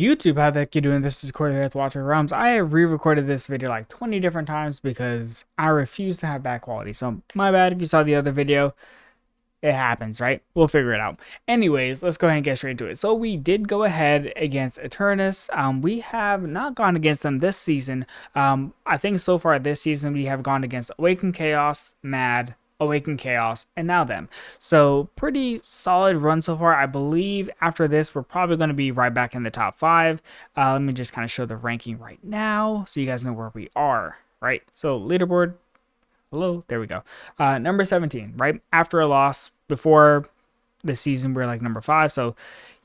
YouTube, how the heck you doing? This is Corey here with Watcher Realms. I have re-recorded this video like 20 different times because I refuse to have bad quality. So my bad if you saw the other video. It happens, right? We'll figure it out. Anyways, let's go ahead and get straight to it. So we did go ahead against Eternus. We have not gone against them this season. I think so far this season we have gone against Awakened Chaos, Mad, Awakened Chaos, and now them. So pretty solid run so far. I believe after this we're probably going to be right back in the top 5. Let me just kind of show the ranking right now so you guys know where we are, right? So leaderboard, hello, there we go. Number 17, right after a loss. Before the season we're like number 5, so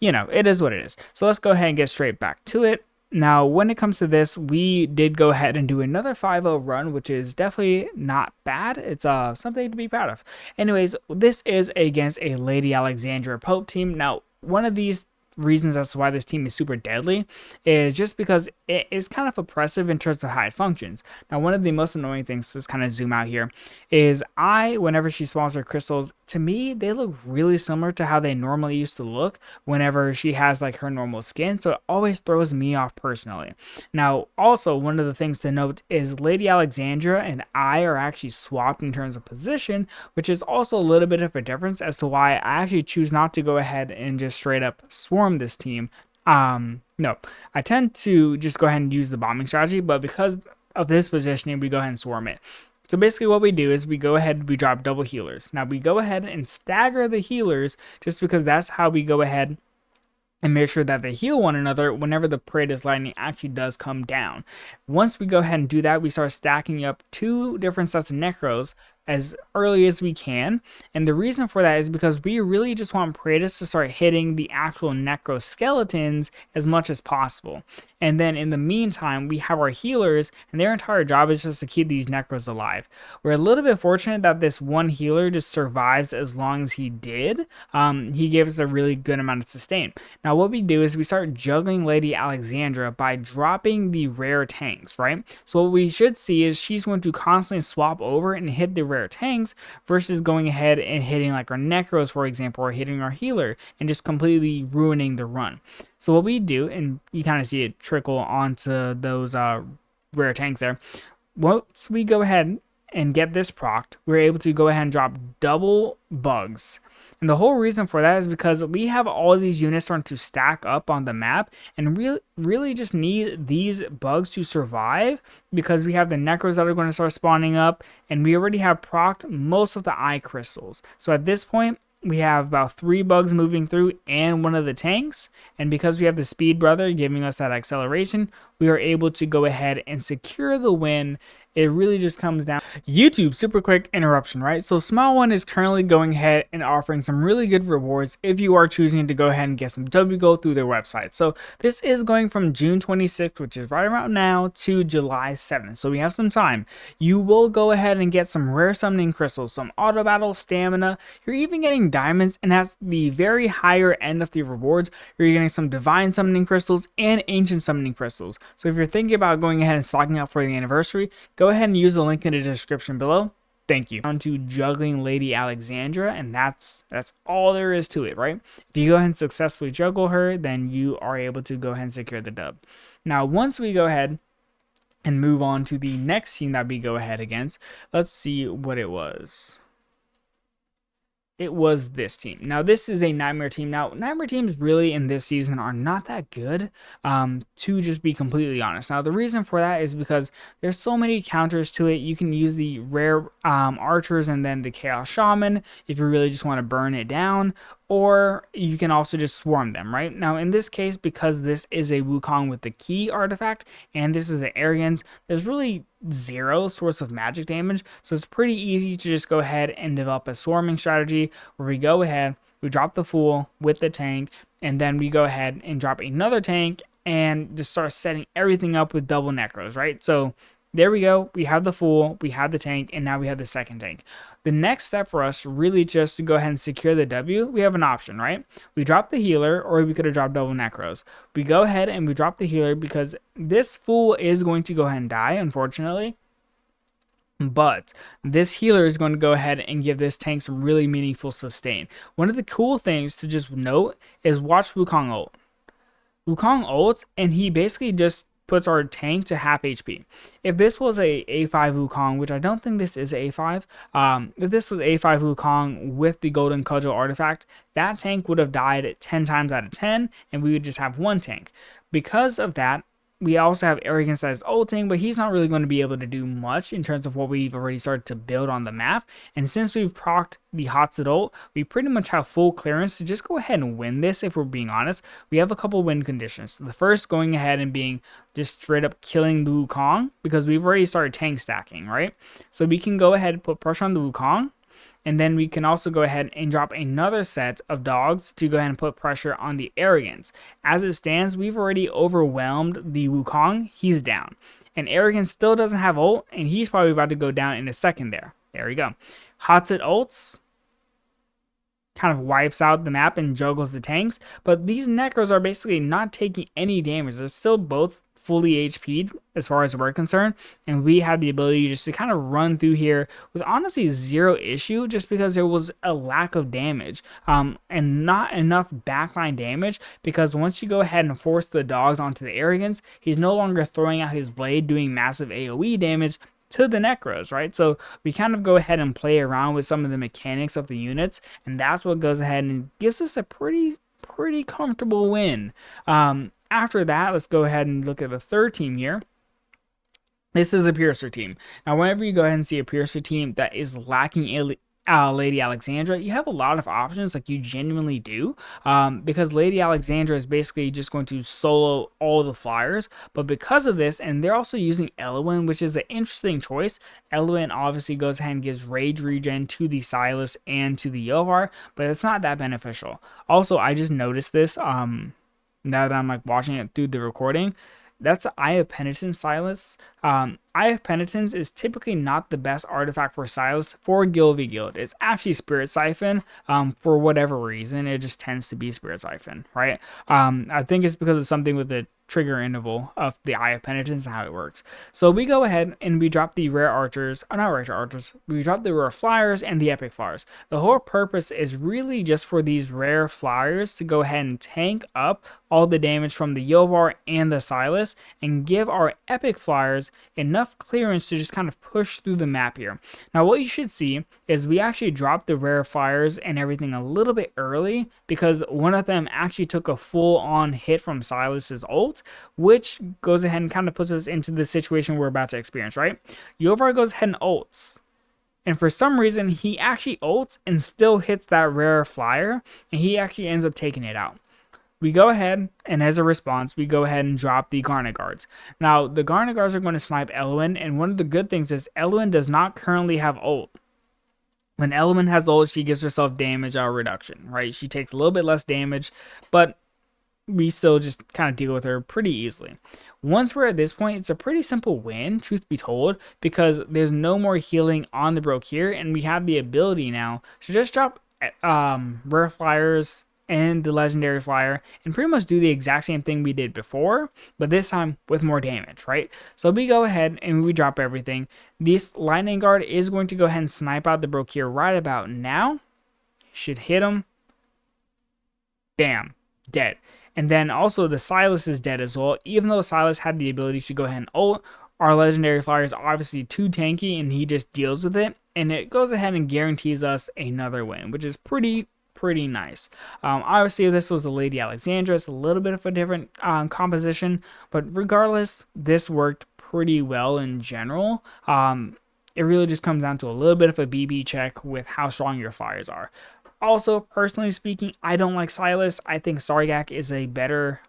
you know it is what it is. So let's go ahead and get straight back to it. Now, when it comes to this, we did go ahead and do another 5-0 run, which is definitely not bad. It's something to be proud of. Anyways, this is against a Lady Alexandria Pope team. Now, one of these reasons as to why this team is super deadly is just because it is kind of oppressive in terms of how it functions. Now, one of the most annoying things, let's kind of zoom out here, is whenever she spawns her crystals, to me they look really similar to how they normally used to look whenever she has like her normal skin, so it always throws me off personally. Now, also one of the things to note is Lady Alexandria and I are actually swapped in terms of position, which is also a little bit of a difference as to why I actually choose not to go ahead and just straight up swarm this team. No, I tend to just go ahead and use the bombing strategy, but because of this positioning, we go ahead and swarm it. So basically what we do is we go ahead and we drop double healers. Now we go ahead and stagger the healers just because that's how we go ahead and make sure that they heal one another whenever the Paredes lightning actually does come down. Once we go ahead and do that, we start stacking up 2 different sets of necros as early as we can, and the reason for that is because we really just want Paredes to start hitting the actual necro skeletons as much as possible. And then in the meantime, we have our healers, and their entire job is just to keep these necros alive. We're a little bit fortunate that this one healer just survives as long as he did. He gave us a really good amount of sustain. Now what we do is we start juggling Lady Alexandra by dropping the rare tanks, right? So what we should see is she's going to constantly swap over and hit the rare tanks versus going ahead and hitting like our necros, for example, or hitting our healer and just completely ruining the run. So what we do, and you kind of see it trickle onto those rare tanks there, once we go ahead and get this procced, we're able to go ahead and drop double bugs. And the whole reason for that is because we have all of these units starting to stack up on the map and really just need these bugs to survive because we have the necros that are going to start spawning up, and we already have procced most of the eye crystals. So at this point, we have about 3 bugs moving through and one of the tanks, and because we have the speed brother giving us that acceleration, we are able to go ahead and secure the win. It really just comes down. YouTube, super quick interruption, right? So Small One is currently going ahead and offering some really good rewards if you are choosing to go ahead and get some W Gold through their website. So this is going from June 26th, which is right around now, to July 7th. So we have some time. You will go ahead and get some rare summoning crystals, some auto battle stamina. You're even getting diamonds, and that's the very higher end of the rewards. You're getting some divine summoning crystals and ancient summoning crystals. So if you're thinking about going ahead and stocking up for the anniversary, go ahead and use the link in the description below. Thank you. On to juggling Lady Alexandra, and that's all there is to it, right? If you go ahead and successfully juggle her, then you are able to go ahead and secure the dub. Now, once we go ahead and move on to the next team that we go ahead against, let's see what it was. It was this team. Now this is a nightmare team. Now nightmare teams really in this season are not that good, to just be completely honest. Now the reason for that is because there's so many counters to it. You can use the rare archers and then the chaos shaman if you really just want to burn it down, or you can also just swarm them, right? Now in this case, because this is a Wukong with the key artifact and this is the Aryans, there's really 0 source of magic damage, so it's pretty easy to just go ahead and develop a swarming strategy where we go ahead, we drop the fool with the tank, and then we go ahead and drop another tank and just start setting everything up with double necros, right? So there we go. We have the fool, we have the tank, and now we have the second tank. The next step for us really just to go ahead and secure the W, we have an option, right? We drop the healer, or we could have dropped double necros. We go ahead and we drop the healer because this fool is going to go ahead and die, unfortunately. But this healer is going to go ahead and give this tank some really meaningful sustain. One of the cool things to just note is watch Wukong ult. Wukong ults, and he basically just puts our tank to half HP. If this was a A5 Wukong, which I don't think this is A5, if this was A5 Wukong with the Golden Cudgel artifact, that tank would have died 10 times out of 10, and we would just have one tank. Because of that, we also have Arrogance that is ulting, but he's not really going to be able to do much in terms of what we've already started to build on the map. And since we've procced the Hotset ult, we pretty much have full clearance to just go ahead and win this, if we're being honest. We have a couple win conditions. The first, going ahead and being just straight up killing the Wukong, because we've already started tank stacking, right? So we can go ahead and put pressure on the Wukong, and then we can also go ahead and drop another set of dogs to go ahead and put pressure on the Arrogance. As it stands, we've already overwhelmed the Wukong. He's down. And Arrogance still doesn't have ult, and he's probably about to go down in a second there. There we go. Hotset ults. Kind of wipes out the map and juggles the tanks. But these Necros are basically not taking any damage. They're still both fully HP'd as far as we're concerned, and we had the ability just to kind of run through here with honestly zero issue, just because there was a lack of damage and not enough backline damage, because once you go ahead and force the dogs onto the Arrogance, he's no longer throwing out his blade doing massive AoE damage to the Necros, right? So we kind of go ahead and play around with some of the mechanics of the units, and that's what goes ahead and gives us a pretty comfortable win. After that, let's go ahead and look at the third team here. This is a Piercer team. Now, whenever you go ahead and see a Piercer team that is lacking Lady Alexandria, you have a lot of options, like you genuinely do, because Lady Alexandria is basically just going to solo all the flyers. But because of this, and they're also using Elowen, which is an interesting choice. Elowen obviously goes ahead and gives rage regen to the Silas and to the Yovar, but it's not that beneficial. Also, I just noticed this now that I'm like watching it through the recording. That's Eye of Penitence Silas. Eye of Penitence is typically not the best artifact for Silas for Guild v Guild. It's actually Spirit Siphon. For whatever reason, it just tends to be Spirit Siphon, right? I think it's because of something with the trigger interval of the Eye of Penitence and how it works. So we go ahead and we drop the rare archers, not rare archers, we drop the rare flyers and the epic flyers. The whole purpose is really just for these rare flyers to go ahead and tank up all the damage from the Yovar and the Silas, and give our epic flyers enough clearance to just kind of push through the map here. Now what you should see is we actually dropped the rare flyers and everything a little bit early, because one of them actually took a full on hit from Silas's ult, which goes ahead and kind of puts us into the situation we're about to experience, right? Yovar goes ahead and ults, and for some reason he actually ults and still hits that rare flyer, and he actually ends up taking it out. We go ahead, and as a response, we go ahead and drop the Garnet Guards. Now, the Garnet Guards are going to snipe Elowen, and one of the good things is Elowen does not currently have ult. When Elowen has ult, she gives herself damage reduction, right? She takes a little bit less damage, but we still just kind of deal with her pretty easily. Once we're at this point, it's a pretty simple win, truth be told, because there's no more healing on the Broke here, and we have the ability now to just drop rare flyers and the legendary flyer and pretty much do the exact same thing we did before, but this time with more damage, right? So we go ahead and we drop everything. This lightning guard is going to go ahead and snipe out the Broke here right about now. Should hit him. Bam. Dead. And then also the Silas is dead as well. Even though Silas had the ability to go ahead and ult, our legendary flyer is obviously too tanky and he just deals with it, and it goes ahead and guarantees us another win, which is pretty nice. Obviously this was the Lady Alexandria. It's a little bit of a different composition, but regardless, this worked pretty well in general. It really just comes down to a little bit of a BB check with how strong your flyers are. Also, personally speaking, I don't like Silas. I think Sargak is a better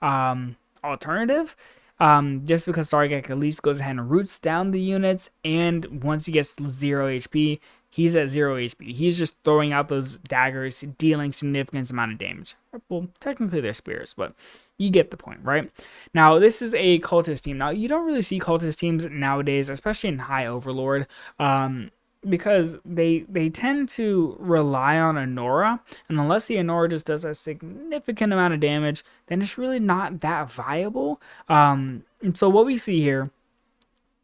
alternative. Just because Sargak at least goes ahead and roots down the units, and once he gets 0 HP, he's at 0 HP. He's just throwing out those daggers, dealing significant amount of damage. Well, technically they're spears, but you get the point, right? Now, this is a cultist team. Now, you don't really see cultist teams nowadays, especially in High Overlord, because they tend to rely on Anora, and unless the Anora just does a significant amount of damage, then it's really not that viable. And so what we see here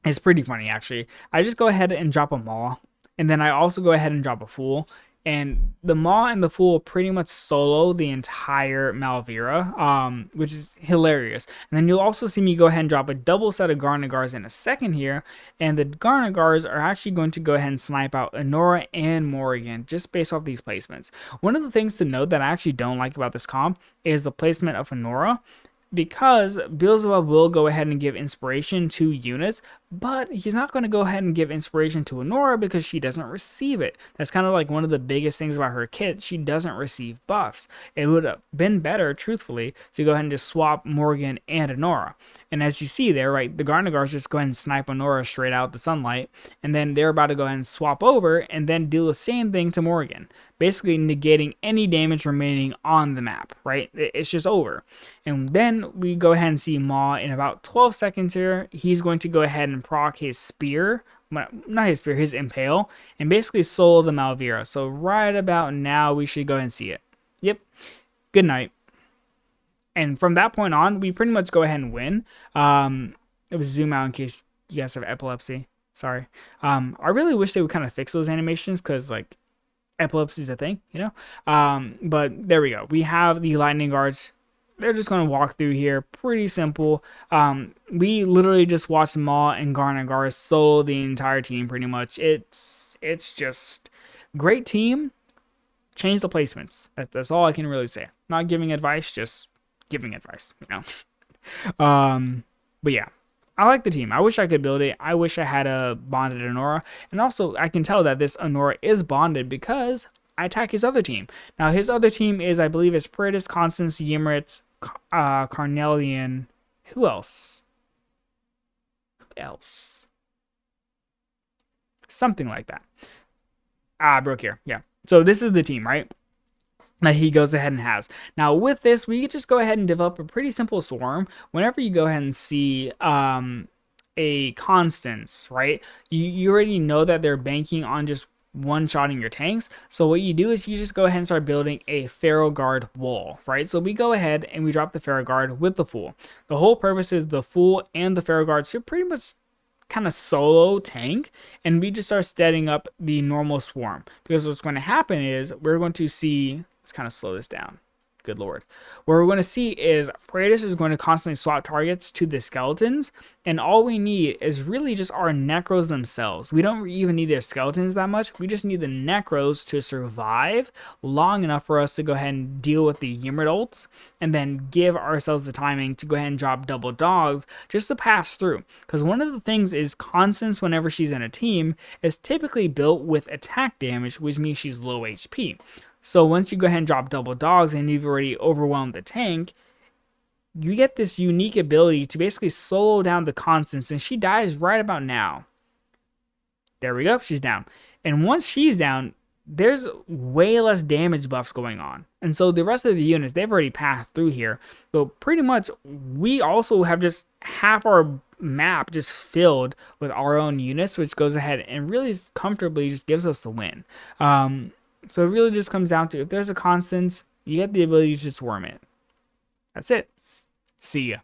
is pretty funny, actually. I just go ahead and drop a Maw, and then I also go ahead and drop a Fool. And the Maw and the Fool pretty much solo the entire Malvira, which is hilarious. And then you'll also see me go ahead and drop a double set of Garnagars in a second here. And the Garnagars are actually going to go ahead and snipe out Honora and Morrigan just based off these placements. One of the things to note that I actually don't like about this comp is the placement of Honora, because Beelzebub will go ahead and give inspiration to units, but he's not going to go ahead and give inspiration to Honora because she doesn't receive it. That's kind of like one of the biggest things about her kit. She doesn't receive buffs. It would have been better, truthfully, to go ahead and just swap Morgan and Honora. And as you see there, right, the Garnagars just go ahead and snipe Honora straight out the sunlight, and then they're about to go ahead and swap over and then do the same thing to Morgan, basically negating any damage remaining on the map, right? It's just over. And then we go ahead and see Maw in about 12 seconds here. He's going to go ahead and proc his spear, not his spear, his impale, and basically solo the Malvira. So right about now, we should go ahead and see it. Yep. Good night. And from that point on, we pretty much go ahead and win. It was zoom out in case you guys have epilepsy. Sorry. I really wish they would kind of fix those animations because, like, epilepsy is a thing, you know? But there we go. We have the lightning guards. They're just going to walk through here. Pretty simple. We literally just watched Maw and Garnagar solo the entire team pretty much. It's just great team. Change the placements. That's all I can really say. Not giving advice, just giving advice, you know? But yeah. I like the team. I wish I could build it. I wish I had a bonded Honora. And also, I can tell that this Honora is bonded because I attack his other team. Now, his other team is, I believe, is Paredes, Constance, Ymrit, Carnelian. Who else? Something like that. Broke here. Yeah. So this is the team, right? That he goes ahead and has. Now with this, we just go ahead and develop a pretty simple swarm. Whenever you go ahead and see a Constance, right, you already know that they're banking on just one-shotting your tanks. So what you do is you just go ahead and start building a Pharaoh Guard wall, right? So we go ahead and we drop the Pharaoh Guard with the Fool. The whole purpose is the Fool and the Pharaoh Guard should pretty much kind of solo tank, and we just start setting up the normal swarm, because what's going to happen is we're going to see, let's kind of slow this down, good lord, what we're going to see is Paredes is going to constantly swap targets to the skeletons, and all we need is really just our necros themselves. We don't even need their skeletons that much. We just need the necros to survive long enough for us to go ahead and deal with the Ymrit ults, and then give ourselves the timing to go ahead and drop double dogs just to pass through. Because one of the things is Constance, whenever she's in a team, is typically built with attack damage, which means she's low HP. So once you go ahead and drop double dogs and you've already overwhelmed the tank, you get this unique ability to basically solo down the Constance, and she dies right about now. There we go, she's down. And once she's down, there's way less damage buffs going on. And so the rest of the units, they've already passed through here. So pretty much we also have just half our map just filled with our own units, which goes ahead and really comfortably just gives us the win. So it really just comes down to, if there's a Constance, you get the ability to swarm it. That's it. See ya.